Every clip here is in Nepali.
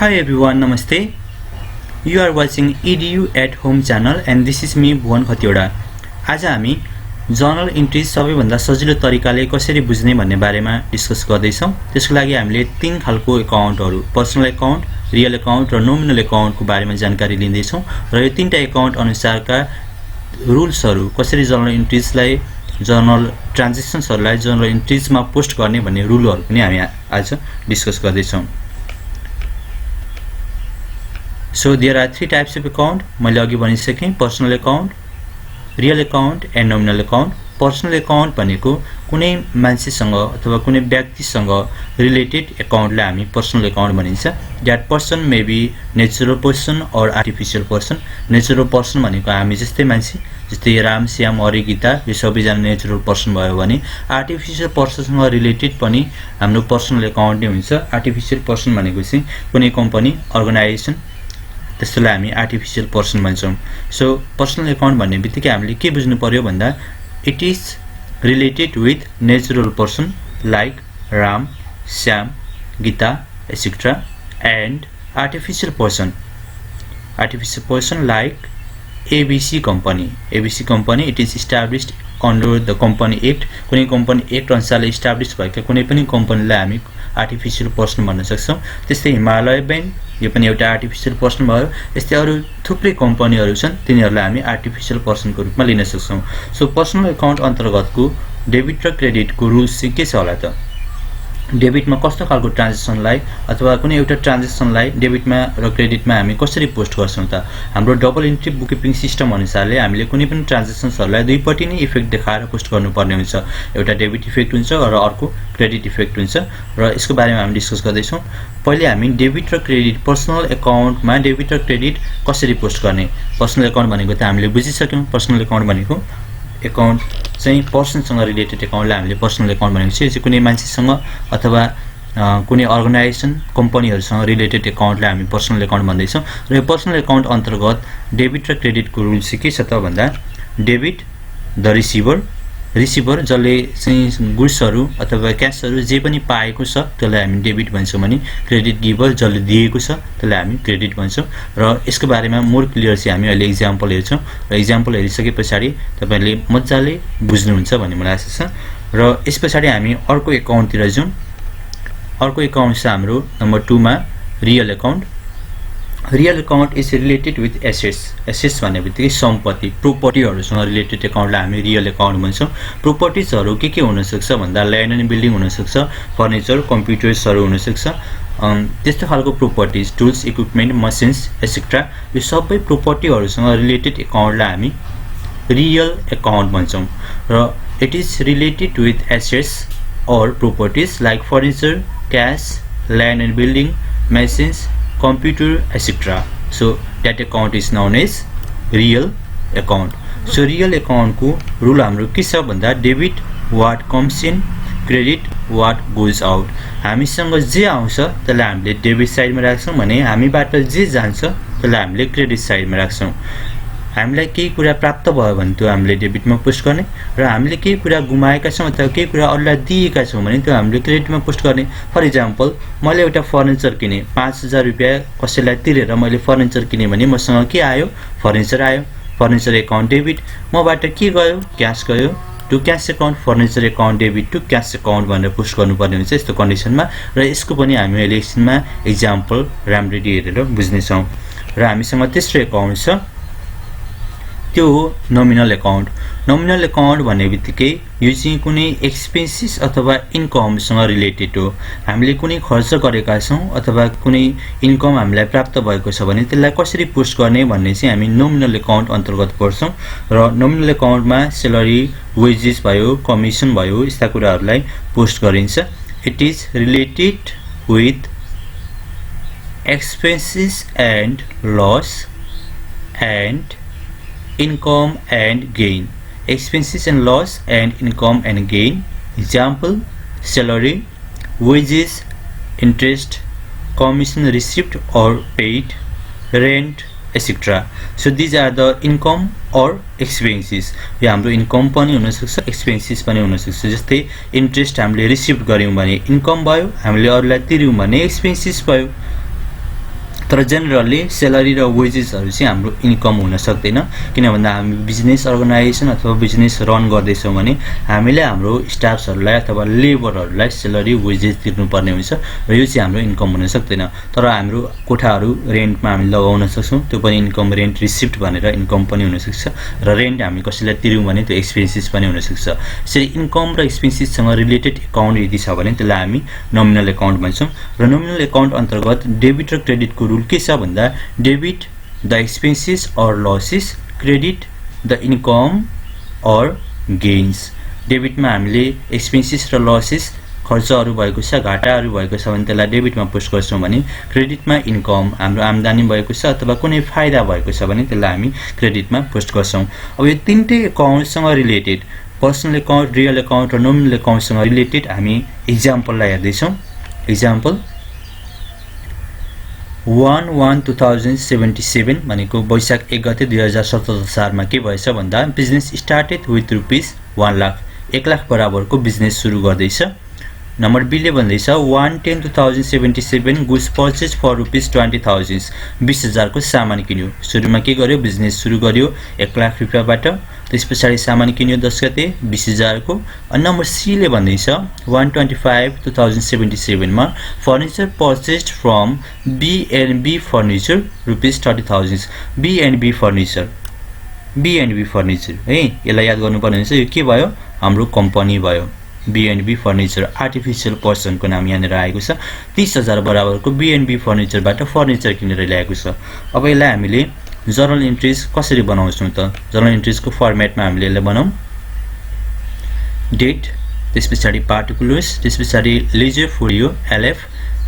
Hi everyone, Namaste. You are watching EDU at Home channel and this is me Bhuvan Khatiwada. आज हामी जर्नल इन्ट्री सबैभन्दा सजिलो तरिकाले कसरी बुझ्ने भन्ने बारेमा डिस्कस गर्दैछौं। त्यसको लागि हामीले तीन खालको अकाउन्टहरु, पर्सनल अकाउन्ट, रियल अकाउन्ट र नोमिनल अकाउन्टको बारेमा जानकारी लिँदै छौं र यो तीनटा अकाउन्ट अनुसारका रुल्सहरु, कसरी जर्नल इन्ट्रीजलाई, जर्नल ट्रान्ज्याक्सन्सहरुलाई जर्नल इन्ट्रीजमा पोस्ट गर्ने भन्ने रुलहरु पनि हामी आज डिस्कस गर्दै छौं। So there are three types of account. मैले अघि भनिसके personal account, real account and nominal account. Personal account भनेको कुनै मान्छेसँग अथवा कुनै व्यक्तिसँग रिलेटेड अकाउन्टलाई हामी पर्सनल अकाउन्ट भनिन्छ। That person may be natural person और आर्टिफिशियल पर्सन। नेचुरल पर्सन भनेको हामी जस्तै मान्छे, जस्तै राम, श्याम, हरि, गीता, यो सबैजना नेचुरल पर्सन भयो भने आर्टिफिशियल पर्सनसँग रिलेटेड पनि हाम्रो पर्सनल अकाउन्ट नै हुन्छ। आर्टिफिशियल पर्सन भनेको चाहिँ कुनै कम्पनी, अर्गनाइजेसन, त्यसलाई हामी आर्टिफिशियल पर्सन भन्छौं। सो पर्सनल अकाउन्ट भन्ने बित्तिकै हामीले के बुझ्नु पर्यो भन्दा it is related with natural person like Ram, Shyam, Gita etcetera and artificial person like ABC company. ABC company it is established under the company act. कुनै company act अनुसारले established भएका कुनै पनि कम्पनीलाई हामी आर्टिफिशियल पर्सन भन्न सक्छौं। त्यस्तै हिमालय बैंक यो पनि एउटा आर्टिफिशियल पर्सन भयो। यस्तै अरु थुप्रै कम्पनीहरु छन्, तिनीहरुलाई हामी आर्टिफिशियल पर्सनको रूपमा लिन सक्छौं। सो पर्सनल अकाउन्ट अन्तर्गतको डेबिट र क्रेडिटको रुल्स चाहिँ के छ होला त? डेबिटमा कस्तो खालको ट्रान्ज्याक्सनलाई अथवा कुनै एउटा ट्रान्ज्याक्सनलाई डेबिटमा र क्रेडिटमा हामी कसरी पोस्ट गर्छौं त? हाम्रो डबल एन्ट्री बुककीपिङ सिस्टम अनुसारले हामीले कुनै पनि ट्रान्ज्याक्सन्सहरुलाई दुईपट्टि नै इफेक्ट देखाएर पोस्ट गर्नुपर्ने हुन्छ। एउटा डेबिट इफेक्ट हुन्छ र अर्को क्रेडिट इफेक्ट हुन्छ र यसको बारेमा हामी डिस्कस गर्दै छौं। पहिले हामी डेबिट र क्रेडिट, पर्सनल अकाउन्टमा डेबिट र क्रेडिट कसरी पोस्ट गर्ने? पर्सनल अकाउन्ट भनेको त हामीले बुझिसक्यौं। पर्सनल अकाउन्ट भनेको अकाउन्ट चाहिँ पर्सनसँग रिलेटेड अकाउन्टलाई हामीले पर्सनल अकाउन्ट भनेको चाहिँ कुनै मान्छेसँग अथवा कुनै अर्गनाइजेसन, कम्पनीहरुसँग रिलेटेड अकाउन्टलाई हामी पर्सनल अकाउन्ट भन्दै छौं। र यो पर्सनल अकाउन्ट अन्तर्गत डेबिट र क्रेडिटको रुल चाहिँ के छ त भन्दा डेबिट द रिसिभर जसले चाहिँ गुड्सहरु अथवा क्याशहरु जे पनि पाएको छ त्यसलाई हामी डेबिट भन्छौं भने क्रेडिट गिभर जसले दिएको छ त्यसलाई हामी क्रेडिट भन्छौं। र यसको बारेमा मोर क्लियर चाहिँ हामी अहिले एक्जाम्पल हेर्छौं र एक्जाम्पल हेरिसकेपछि तपाईहरुले मज्जाले बुझ्नुहुन्छ भन्ने मलाई आशा छ। र यसपछि हामी अर्को अकाउन्टतिर जाउँ। अर्को अकाउन्ट छ हाम्रो नम्बर 2 मा real account. Real account is related with assets. Assets भन्नेबित्तिकै सम्पत्ति, प्रोपर्टीहरुसँग रिलेटेड अकाउन्टलाई हामी रियल अकाउन्ट भन्छौं। प्रोपर्टीजहरु के हुन सक्छ भन्दा ल्यान्ड एन्ड बिल्डिङ हुन सक्छ, फर्निचर, कम्प्युटर्सहरु हुन सक्छ। त्यस्तो खालको properties, tools, equipment, machines etcetera यो सबै प्रोपर्टीहरुसँग रिलेटेड अकाउन्टलाई हामी रियल अकाउन्ट भन्छौं। र it is related with assets और properties like furniture, cash, land and building, machines, computer etc. So that account is known as real account. So real account को rule हाम्रो के छ भन्दा debit what comes in, credit what goes out. हामीसँग जे आउँछ त्यसलाई हामीले डेबिट साइडमा राख्छौं भने हामीबाट जे जान्छ त्यसलाई हामीले क्रेडिट साइडमा राख्छौं। हामीलाई केही कुरा प्राप्त भयो भने त्यो हामीले डेबिटमा पोस्ट गर्ने र हामीले केही कुरा गुमाएका छौं अथवा केही कुरा अरूलाई दिएका छौं भने त्यो हामीले क्रेडिटमा पोस्ट गर्ने। फर एक्जाम्पल मैले एउटा फर्निचर किने, 5000 रुपैयाँ कसैलाई तिरेर मैले फर्निचर किने भने मसँग के आयो? फर्निचर आयो। Furniture account debit. मबाट के गयो? क्याश गयो। To cash account, furniture account debit to cash account भनेर पोस्ट गर्नुपर्ने हुन्छ यस्तो कन्डिसनमा। र यसको पनि हामी अहिले एकछिनमा एक्जाम्पल राम्ररी हेरेर बुझ्ने छौं। र हामीसँग तेस्रो अकाउन्ट छ, त्यो हो नोमिनल अकाउन्ट। नोमिनल अकाउन्ट भन्नेबित्तिकै यो चाहिँ कुनै एक्सपेन्सेस अथवा इन्कमसँग रिलेटेड हो। हामीले कुनै खर्च गरेका छौं अथवा कुनै इन्कम हामीलाई प्राप्त भएको छ भने त्यसलाई कसरी पोस्ट गर्ने भन्ने चाहिँ हामी नोमिनल अकाउन्ट अन्तर्गत पर्छौं। र नोमिनल अकाउन्टमा सैलरी, वेजेस भयो, कमिसन भयो, यस्ता कुराहरुलाई पोस्ट गरिन्छ। It is related with expenses and loss and income and gain. Expenses and loss and income and gain. Example: salary, wages, interest, commission received or paid, rent etc. So these are the income or expenses. यो हाम्रो इन्कम पनि हुन सक्छ, एक्सपेन्सेस पनि हुन सक्छ। जस्तै इन्ट्रेस्ट हामीले रिसिभ गर्यौं भने इन्कम भयो, हामीले अरूलाई तिर्यौं भने एक्सपेन्सेस भयो। तर जेनरली स्यालेरी र वेजेसहरु चाहिँ हाम्रो इन्कम हुन सक्दैन किन भन्दा हामी बिजनेस अर्गनाइजेसन अथवा बिजनेस रन गर्दैछौं भने हामीले हाम्रो स्टाफहरुलाई अथवा लेबरहरुलाई स्यालेरी वेजेस तिर्नुपर्ने हुन्छ र यो चाहिँ हाम्रो इन्कम हुन सक्दैन तर हाम्रो कोठाहरु रेन्टमा हामी लगाउन सक्छौं त्यो पनि इन्कम रेन्ट रिसिप्ट भनेर इन्कम पनि हुन सक्छ र रेन्ट हामी कसैलाई तिर्यौं भने त्यो एक्सपेन्सेस पनि हुन सक्छ यसरी इन्कम र एक्सपेन्सेससँग रिलेटेड अकाउन्ट यदि छ भने त्यसलाई हामी नोमिनल अकाउन्ट भन्छौं र नोमिनल अकाउन्ट अन्तर्गत डेबिट र क्रेडिटको रुल के छ भन्दा debit the expenses or losses credit the income or gains डेबिटमा हामीले एक्सपेन्सेस र लसेस खर्चहरु भएको छ घाटाहरु भएको छ भने त्यसलाई डेबिटमा पोस्ट गर्छौं भने क्रेडिटमा इन्कम हाम्रो आम्दानी भएको छ अथवा कुनै फाइदा भएको छ भने त्यसलाई हामी क्रेडिटमा पोस्ट गर्छौं अब यो तीनटै अकाउन्टसँग related personal account real account र नोमिनल अकाउन्टसँग रिलेटेड हामी एक्जाम्पललाई हेर्दै छौं एक्जाम्पल 1/1/2077 भनेको वैशाख 1 गते 2017 सालमा के भएछ भन्दा business started with rupees 1 lakh 1 lakh बराबरको बिजनेस सुरु गर्दैछ नम्बर बी ले भन्दैछ 1/10/2077 गुड्स परचेज फर रुपीस 20,000 20,000 को सामान किन्यो सुरुमा के गर्यो बिजनेस सुरु गर्यो 1 लाख रुपैयाँबाट त्यसपछि सामान किन्यो 10 गते 20,000 को अनि नम्बर सी ले भन्दैछ 1/25/2077 मा furniture purchased from B&B furniture rupees 30,000 B&B furniture है यसलाई याद गर्नुपर्ने हुन्छ यो के भयो हाम्रो कम्पनी भयो B&B फर्निचर आर्टिफिशियल पर्सन को नाम यहाँनिर आएको छ 30,000 बराबरको B&B फर्निचरबाट फर्निचर किनेर ल्याएको छ अब यसलाई हामीले जर्नल एन्ट्रीज कसरी बनाउँछौं त जर्नल एन्ट्रीज को फर्मेटमा हामीले यसलाई बनाऊं डेट त्यसपछि पार्टिकुलर्स त्यसपछि लेजर फोरियो LF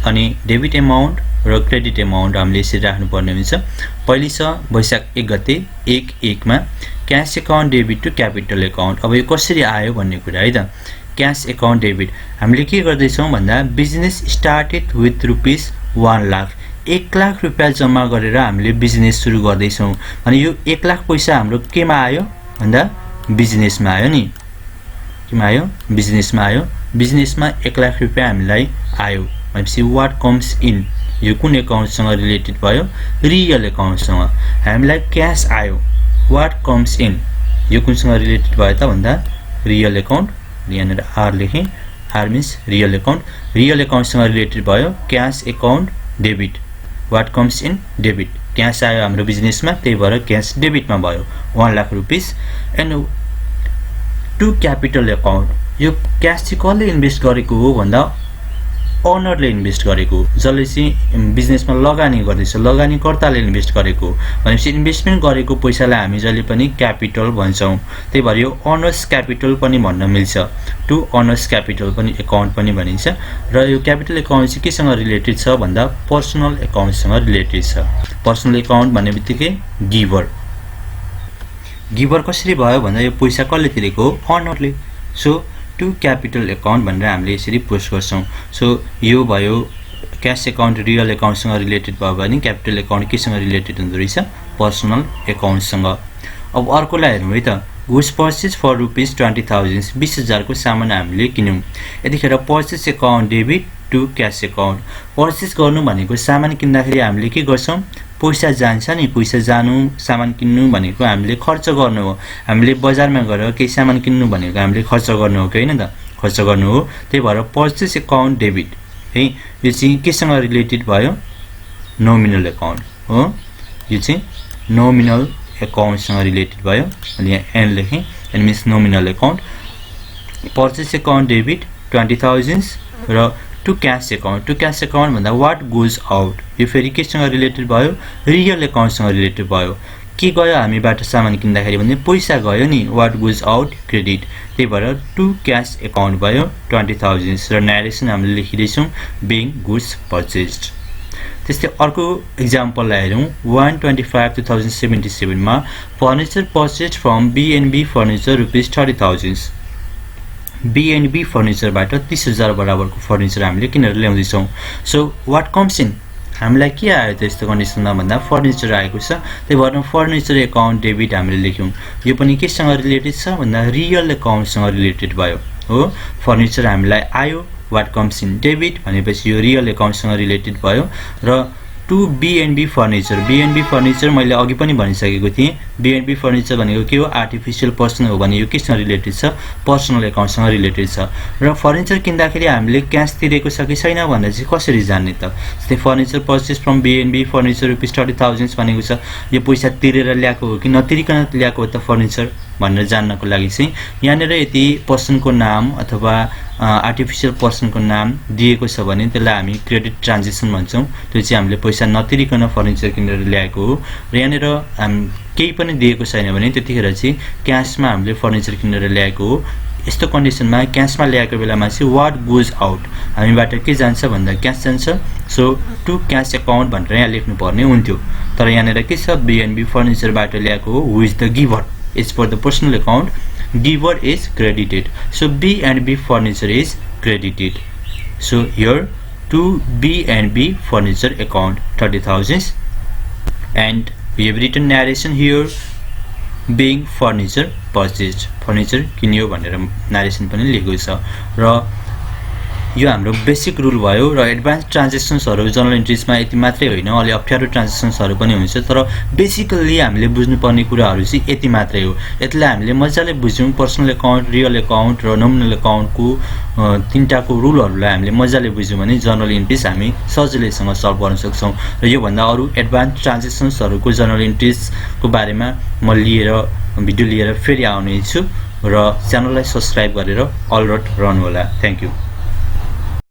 अनि डेबिट अमाउन्ट र क्रेडिट अमाउन्ट हामीले यसरी राख्नु पर्ने हुन्छ पहिले छ वैशाख 1 गते 1/1 मा cash account debit to capital account अब यो कसरी आयो भन्ने कुरा है त क्याश अकाउन्ट डेबिट हामीले के गर्दै छौं भन्दा business started with rupees 1 lakh 1 lakh रुपैयाँ जम्मा गरेर हामीले बिजनेस सुरु गर्दै छौं अनि यो 1 लाख पैसा हाम्रो केमा आयो भन्दा बिजनेसमा आयो नि केमा आयो बिजनेसमा 1 लाख रुपैयाँ हामीलाई आयो भनेपछि व्हाट कम्स इन यो कुन अकाउन्टसँग रिलेटेड भयो रियल अकाउन्टसँग हामीलाई क्याश आयो व्हाट कम्स इन यो कुनसँग रिलेटेड भयो त भन्दा रियल अकाउन्ट यहाँनिर आर लेखे आर मिन्स रियल अकाउन्टसँग रिलेटेड भयो cash account debit what comes in debit cash आयो हाम्रो बिजनेसमा त्यही भएर क्याश डेबिटमा भयो 1 लाख रुपैयाँ एन्ड टु क्यापिटल अकाउन्ट यो क्याश चाहिँ कसले इन्भेस्ट गरेको हो भन्दा ओनरले इन्भेस्ट गरेको जसले चाहिँ बिजनेसमा लगानी गर्दैछ लगानीकर्ताले इन्भेस्ट गरेको भनेपछि इन्भेस्टमेन्ट गरेको पैसालाई हामी जहिले पनि क्यापिटल भन्छौं त्यही भएर यो ओनर्स क्यापिटल पनि भन्न मिल्छ टु ओनर्स क्यापिटल पनि अकाउन्ट पनि भनिन्छ र यो क्यापिटल अकाउन्ट चाहिँ केसँग रिलेटेड छ भन्दा पर्सनल अकाउन्टसँग रिलेटेड छ पर्सनल अकाउन्ट भन्नेबित्तिकै गिभर कसरी भयो भन्दा यो पैसा कसले तिरेको ओनरले सो टु क्यापिटल अकाउन्ट भनेर हामीले यसरी पोस्ट गर्छौं सो यो भयो क्याश अकाउन्ट रियल अकाउन्टसँग रिलेटेड भयो भने क्यापिटल अकाउन्ट केसँग रिलेटेड हुँदो रहेछ पर्सनल अकाउन्टसँग अब अर्कोलाई हेरौँ है त गुड्स परचेज फर रुपीस 20,000 20,000 को सामान हामीले किन्यौं यतिखेर purchase account debit to cash account purchase गर्नु भनेको सामान किन्दाखेरि हामीले के गर्छौं पैसा जान्छ नि पैसा जानु सामान किन्नु भनेको हामीले खर्च गर्नु हो हामीले बजारमा गएर केही सामान किन्नु भनेको हामीले खर्च गर्नु हो हैन त खर्च गर्नु हो त्यही भएर परचेज अकाउन्ट डेबिट है यो चाहिँ केसँग रिलेटेड भयो नोमिनल अकाउन्ट हो यो चाहिँ नोमिनल अकाउन्टसँग रिलेटेड भयो अनि यहाँ एन लेखे N means nominal account purchase account debit 20,000 र टु क्याश अकाउन्ट भन्दा व्हाट गोज आउट यो फेरि केसँग रिलेटेड भयो रियल अकाउन्टसँग रिलेटेड भयो के गयो हामीबाट सामान किन्दाखेरि भने पैसा गयो नि व्हाट गोज आउट क्रेडिट त्यही भएर टु क्याश अकाउन्ट भयो 20,000 र नरेसन हामीले लेखिदै छौं बीइङ गुड्स परचेज्ड त्यस्तै अर्को एक्जाम्पललाई हेरौं 1/25/2077 मा furniture purchased from B&B furniture rupees 30,000 B&B फर्निचरबाट 30,000 बराबरको फर्निचर हामीले किनेर ल्याउँदै छौं सो व्हाट कम्स इन हामीलाई के आयो त यस्तो कन्डिसनमा भन्दा फर्निचर आएको छ त्यही भएर फर्निचर अकाउन्ट डेबिट हामीले लेख्यौं यो पनि केसँग रिलेटेड छ भन्दा रियल अकाउन्टसँग रिलेटेड भयो हो फर्निचर हामीलाई आयो व्हाट कम्स इन डेबिट भनेपछि यो रियल अकाउन्टसँग रिलेटेड भयो र to B&B furniture B&B furniture मैले अघि पनि भनिसकेको थिएँ B&B फर्निचर भनेको के हो आर्टिफिशियल पर्सन हो भने यो केसँग रिलेटेड छ पर्सनल अकाउन्टसँग रिलेटेड छ र फर्निचर किन्दाखेरि हामीले क्याश तिरेको छ कि छैन भनेर चाहिँ कसरी जान्ने त जस्तै furniture purchase from B&B furniture ₹30,000 भनेको छ यो पैसा तिरेर ल्याएको हो कि नतिरिकन ल्याएको हो त फर्निचर भनेर जान्नको लागि चाहिँ यहाँनिर यदि पर्सनको नाम अथवा आर्टिफिशियल पर्सनको नाम दिएको छ भने त्यसलाई हामी क्रेडिट ट्रान्जेक्सन भन्छौं त्यो चाहिँ हामीले पैसा नतिरिकन फर्निचर किनेर ल्याएको हो र यहाँनिर केही पनि दिएको छैन भने त्यतिखेर चाहिँ क्याशमा हामीले फर्निचर किनेर ल्याएको हो यस्तो कन्डिसनमा क्याशमा ल्याएको बेलामा चाहिँ व्हाट गोज आउट हामीबाट के जान्छ भन्दा क्याश जान्छ सो टु क्याश अकाउन्ट भनेर यहाँ लेख्नु पर्ने हुन्थ्यो तर यहाँनिर के छ B&B फर्निचरबाट ल्याएको हो who is the giver is for the personal account giver is credited so B&B furniture is credited so here to B&B furniture account 30,000 and we have written narration here being furniture purchased furniture किन्यो भनेर narration पनि लेखेको छ र यो हाम्रो बेसिक रुल भयो र एडभान्स ट्रान्जेक्सन्सहरु जर्नल एन्ट्रीजमा यति मात्रै होइन अलि अप्ठ्यारो ट्रान्जेक्सन्सहरु पनि हुन्छ तर बेसिकली हामीले बुझ्नुपर्ने कुराहरु चाहिँ यति मात्रै हो यसलाई हामीले मजाले बुझ्यौं पर्सनल अकाउन्ट रियल अकाउन्ट र नोमिनल अकाउन्टको तीनटाको रुलहरुलाई हामीले मजाले बुझ्यौं भने जर्नल एन्ट्रीज हामी सजिलैसँग सल्भ गर्न सक्छौं र यो भन्दा अरु एडभान्स ट्रान्जेक्सन्सहरुको जर्नल एन्ट्रीजको बारेमा म भिडियो लिएर फेरि आउने छु र च्यानललाई सब्स्क्राइब गरेर अलर्ट रहनु होला थ्यांक यू